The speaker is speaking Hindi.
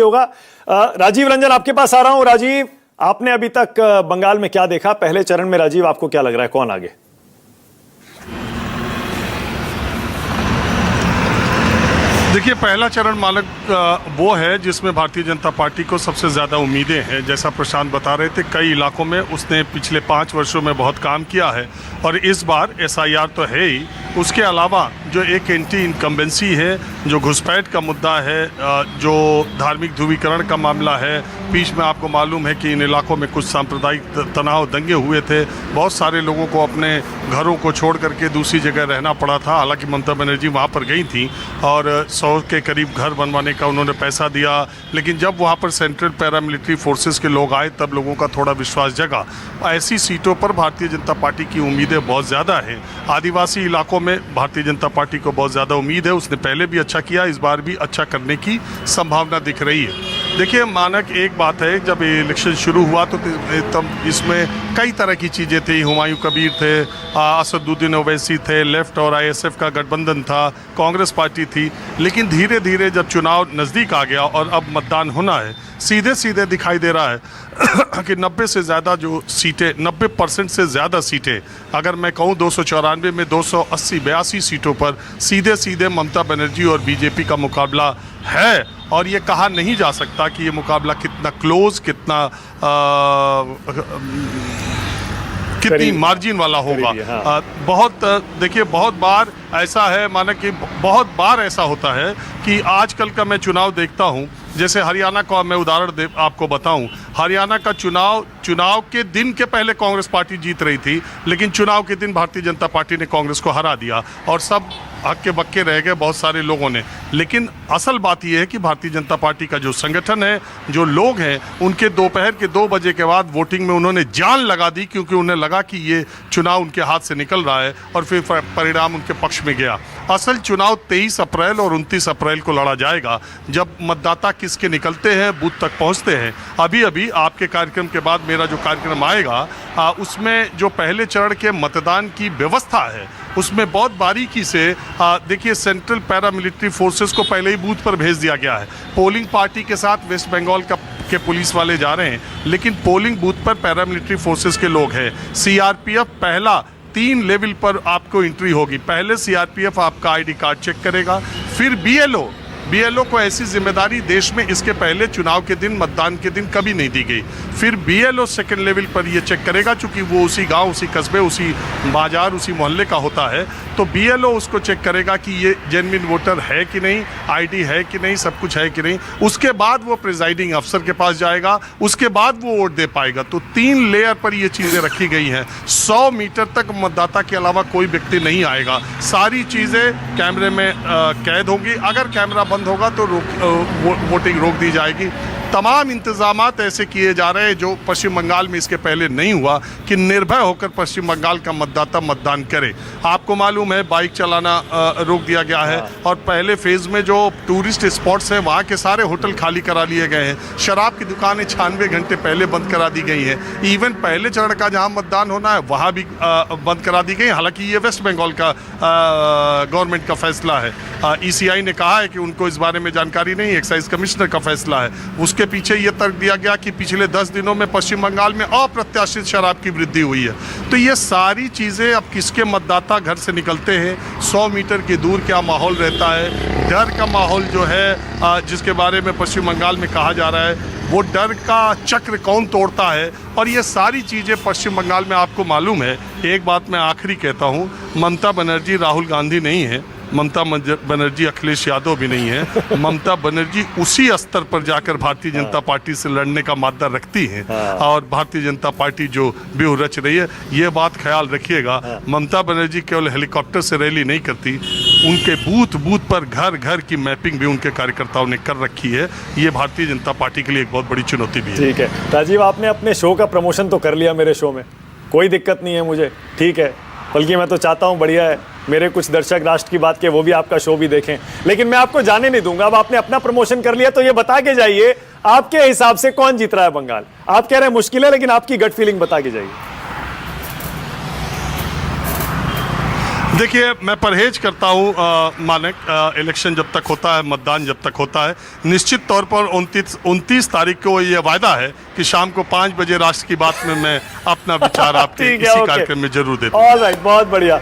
होगा। राजीव रंजन आपके पास आ रहा हूं। राजीव, आपने अभी तक बंगाल में क्या देखा पहले चरण में? राजीव, आपको क्या लग रहा है कौन आगे? देखिए, पहला चरण मानक वो है जिसमें भारतीय जनता पार्टी को सबसे ज़्यादा उम्मीदें हैं। जैसा प्रशांत बता रहे थे, कई इलाकों में उसने पिछले 5 वर्षों में बहुत काम किया है और इस बार SIR तो है ही, उसके अलावा जो एक एंटी इनकम्बेंसी है, जो घुसपैठ का मुद्दा है, जो धार्मिक ध्रुवीकरण का मामला है। बीच में आपको मालूम है कि इन इलाकों में कुछ सांप्रदायिक तनाव दंगे हुए थे, बहुत सारे लोगों को अपने घरों को छोड़ करके दूसरी जगह रहना पड़ा था। हालांकि ममता बनर्जी वहाँ पर गई थी और 100 के करीब घर बनवाने का उन्होंने पैसा दिया, लेकिन जब वहाँ पर सेंट्रल पैरामिलिट्री फोर्सेस के लोग आए तब लोगों का थोड़ा विश्वास जगा। ऐसी सीटों पर भारतीय जनता पार्टी की उम्मीदें बहुत ज़्यादा हैं। आदिवासी इलाकों में भारतीय जनता पार्टी को बहुत ज़्यादा उम्मीद है। उसने पहले भी अच्छा किया, इस बार भी अच्छा करने की संभावना दिख रही है। देखिए, मानक एक बात है, जब इलेक्शन शुरू हुआ तो तब इसमें कई तरह की चीज़ें थी। हुमायूं कबीर थे, असदुद्दीन ओवैसी थे, लेफ्ट और ISF का गठबंधन था, कांग्रेस पार्टी थी। लेकिन धीरे धीरे जब चुनाव नज़दीक आ गया और अब मतदान होना है, सीधे सीधे दिखाई दे रहा है कि 90 से ज़्यादा जो सीटें, 90% से ज़्यादा सीटें, अगर मैं कहूँ 294 में 280-82 सीटों पर सीधे सीधे ममता बनर्जी और BJP का मुकाबला है। और ये कहा नहीं जा सकता कि ये मुकाबला कितना क्लोज, कितनी मार्जिन वाला होगा। हाँ। बहुत देखिए, बहुत बार ऐसा है, माना कि बहुत बार ऐसा होता है कि आजकल का मैं चुनाव देखता हूँ, जैसे हरियाणा का मैं उदाहरण आपको बताऊं। हरियाणा का चुनाव के दिन के पहले कांग्रेस पार्टी जीत रही थी, लेकिन चुनाव के दिन भारतीय जनता पार्टी ने कांग्रेस को हरा दिया और सब हक्के बक्के रह गए बहुत सारे लोगों ने। लेकिन असल बात यह है कि भारतीय जनता पार्टी का जो संगठन है, जो लोग हैं, उनके दोपहर के 2 बजे के बाद वोटिंग में उन्होंने जान लगा दी, क्योंकि उन्हें लगा कि ये चुनाव उनके हाथ से निकल रहा है और फिर परिणाम उनके पक्ष में गया। असल चुनाव 23 अप्रैल और 29 अप्रैल को लड़ा जाएगा, जब मतदाता किसके निकलते हैं, बूथ तक पहुंचते हैं। अभी अभी आपके कार्यक्रम के बाद मेरा जो कार्यक्रम आएगा, उसमें जो पहले चरण के मतदान की व्यवस्था है उसमें बहुत बारीकी से देखिए, सेंट्रल पैरामिलिट्री फोर्सेस को पहले ही बूथ पर भेज दिया गया है। पोलिंग पार्टी के साथ वेस्ट बंगाल के पुलिस वाले जा रहे हैं, लेकिन पोलिंग बूथ पर पैरामिलिट्री फोर्सेस के लोग हैं। CRPF पहला 3 लेवल पर आपको एंट्री होगी। पहले CRPF आपका ID कार्ड चेक करेगा, फिर BLO को ऐसी जिम्मेदारी देश में इसके पहले चुनाव के दिन, मतदान के दिन कभी नहीं दी गई। फिर BLO सेकंड लेवल पर ये चेक करेगा, चूंकि वो उसी गांव, उसी कस्बे, उसी बाजार, उसी मोहल्ले का होता है, तो BLO उसको चेक करेगा कि ये जेन्युइन वोटर है कि नहीं, ID है कि नहीं, सब कुछ है कि नहीं। उसके बाद वो प्रिजाइडिंग अफसर के पास जाएगा, उसके बाद वो वोट दे पाएगा। तो 3 लेयर पर ये चीज़ें रखी गई हैं। 100 मीटर तक मतदाता के अलावा कोई व्यक्ति नहीं आएगा। सारी चीज़ें कैमरे में कैद होंगी। अगर कैमरा बंद होगा तो वोटिंग रोक दी जाएगी। तमाम इंतजामात ऐसे किए जा रहे हैं जो पश्चिम बंगाल में इसके पहले नहीं हुआ, कि निर्भय होकर पश्चिम बंगाल का मतदाता मतदान करे। आपको मालूम है, बाइक चलाना रोक दिया गया है और पहले फेज में जो टूरिस्ट स्पॉट्स हैं वहाँ के सारे होटल खाली करा लिए गए हैं। शराब की दुकानें 96 घंटे पहले बंद करा दी गई हैं। इवन पहले चरण का जहाँ मतदान होना है वहाँ भी बंद करा दी गई। हालांकि ये वेस्ट बंगाल का गवर्नमेंट का फैसला है। ECI ने कहा है कि उनको इस बारे में जानकारी नहीं, एक्साइज कमिश्नर का फैसला है। उसके पीछे यह तर्क दिया गया कि पिछले 10 दिनों में पश्चिम बंगाल में अप्रत्याशित शराब की वृद्धि हुई है। तो ये सारी चीज़ें, अब किसके मतदाता घर से निकलते हैं, 100 मीटर की दूर क्या माहौल रहता है, डर का माहौल जो है जिसके बारे में पश्चिम बंगाल में कहा जा रहा है, वो डर का चक्र कौन तोड़ता है, और ये सारी चीज़ें पश्चिम बंगाल में आपको मालूम है। एक बात मैं आखिरी कहता हूँ, ममता बनर्जी राहुल गांधी नहीं है, ममता बनर्जी अखिलेश यादव भी नहीं है। ममता बनर्जी उसी स्तर पर जाकर भारतीय जनता पार्टी से लड़ने का मादा रखती हैं और भारतीय जनता पार्टी जो व्यूह रच रही है, ये बात ख्याल रखिएगा। ममता बनर्जी केवल हेलीकॉप्टर से रैली नहीं करती, उनके बूथ पर घर घर की मैपिंग भी उनके कार्यकर्ताओं ने कर रखी है। ये भारतीय जनता पार्टी के लिए एक बहुत बड़ी चुनौती भी है। ठीक है राजीव, आपने अपने शो का प्रमोशन तो कर लिया मेरे शो में, कोई दिक्कत नहीं है मुझे, ठीक है। बल्कि मैं तो चाहता हूँ, बढ़िया है, मेरे कुछ दर्शक राष्ट्र की बात के वो भी आपका शो भी देखें, लेकिन मैं आपको जाने नहीं दूंगा। अब आपने अपना प्रमोशन कर लिया तो ये बता के जाइए, आपके हिसाब से कौन जीत रहा है बंगाल? आप कह रहे हैं मुश्किल है, लेकिन आपकी गट फीलिंग बता के जाइए। देखिए, मैं परहेज करता हूँ मानक, इलेक्शन जब तक होता है, मतदान जब तक होता है, निश्चित तौर पर 29 तारीख को ये वायदा है कि शाम को 5 बजे राष्ट्र की बात में मैं अपना विचार आपके ठीक है, इसी ओके। कार्यक्रम में जरूर देता हूँ। ऑल राइट, बहुत बढ़िया।